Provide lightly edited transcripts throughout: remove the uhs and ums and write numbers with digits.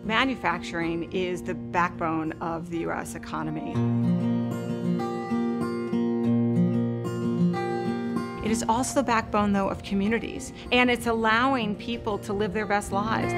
Manufacturing is the backbone of the U.S. economy. It is also the backbone, though, of communities, and it's allowing people to live their best lives.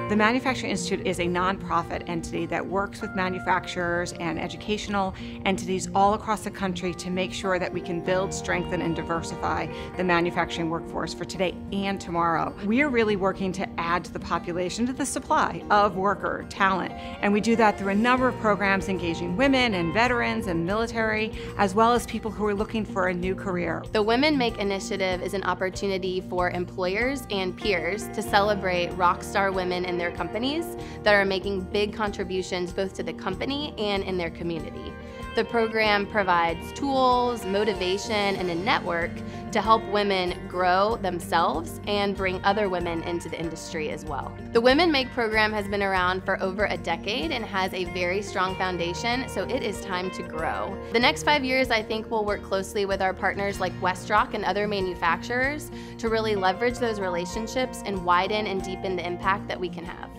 The Manufacturing Institute is a nonprofit entity that works with manufacturers and educational entities all across the country to make sure that we can build, strengthen, and diversify the manufacturing workforce for today and tomorrow. We are really working to add to the population, to the supply of worker talent, and we do that through a number of programs engaging women and veterans and military, as well as people who are looking for a new career. The Women Make Initiative is an opportunity for employers and peers to celebrate rock star women in their companies that are making big contributions both to the company and in their community. The program provides tools, motivation, and a network to help women grow themselves and bring other women into the industry as well. The Women Make program has been around for over a decade and has a very strong foundation, so it is time to grow. The next 5 years, I think we'll work closely with our partners like WestRock and other manufacturers to really leverage those relationships and widen and deepen the impact that we can have.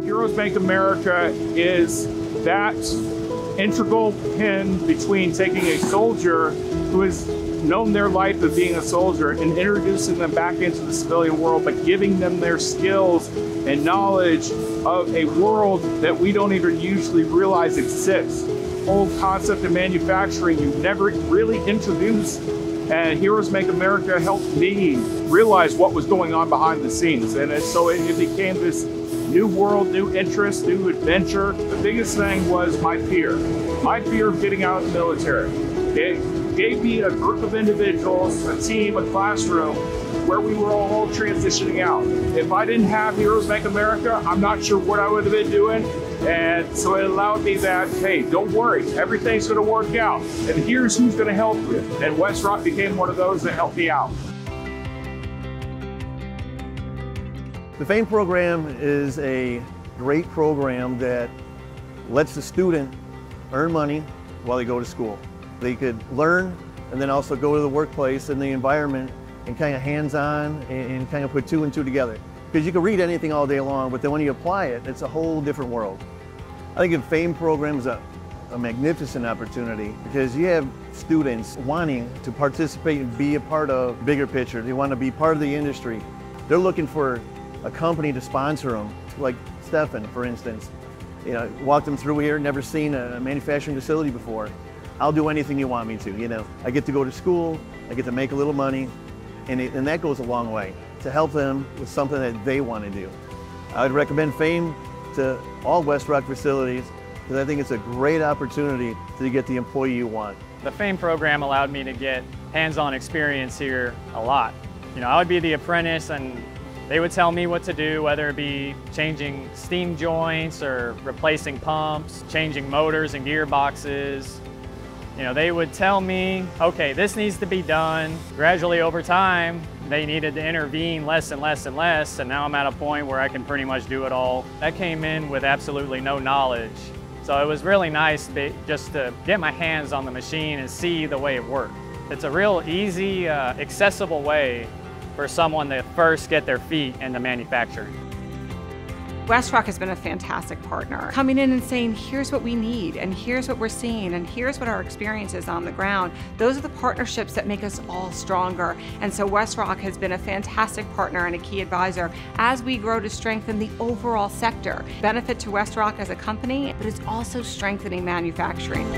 Heroes Make America is that integral pin between taking a soldier who has known their life of being a soldier and introducing them back into the civilian world, but giving them their skills and knowledge of a world that we don't even usually realize exists. The whole concept of manufacturing you never really introduced, and Heroes Make America helped me realize what was going on behind the scenes. And so it became this new world, new interest, new adventure. The biggest thing was my fear of getting out of the military. It gave me a group of individuals, a team, a classroom, where we were all transitioning out. If I didn't have Heroes Make America, I'm not sure what I would have been doing. And so it allowed me that, hey, don't worry, everything's gonna work out. And here's who's gonna help you. And WestRock became one of those that helped me out. The FAME program is a great program that lets the student earn money while they go to school. They could learn and then also go to the workplace and the environment and kind of hands-on and kind of put two and two together. Because you can read anything all day long, but then when you apply it, it's a whole different world. I think the FAME program is a magnificent opportunity because you have students wanting to participate and be a part of the bigger picture. They want to be part of the industry. They're looking for a company to sponsor them, like Stefan, for instance. You know, walked them through here, never seen a manufacturing facility before. I'll do anything you want me to, you know. I get to go to school, I get to make a little money, and that goes a long way to help them with something that they want to do. I would recommend FAME to all WestRock facilities because I think it's a great opportunity to get the employee you want. The FAME program allowed me to get hands-on experience here a lot. You know, I would be the apprentice and they would tell me what to do, whether it be changing steam joints or replacing pumps, changing motors and gearboxes. You know, they would tell me, okay, this needs to be done. Gradually over time, they needed to intervene less and less and less, and now I'm at a point where I can pretty much do it all. I came in with absolutely no knowledge, so it was really nice just to get my hands on the machine and see the way it worked. It's a real easy, accessible way for someone to first get their feet into manufacturing. WestRock has been a fantastic partner, coming in and saying, here's what we need, and here's what we're seeing, and here's what our experience is on the ground. Those are the partnerships that make us all stronger. And so WestRock has been a fantastic partner and a key advisor as we grow to strengthen the overall sector. Benefit to WestRock as a company, but it's also strengthening manufacturing.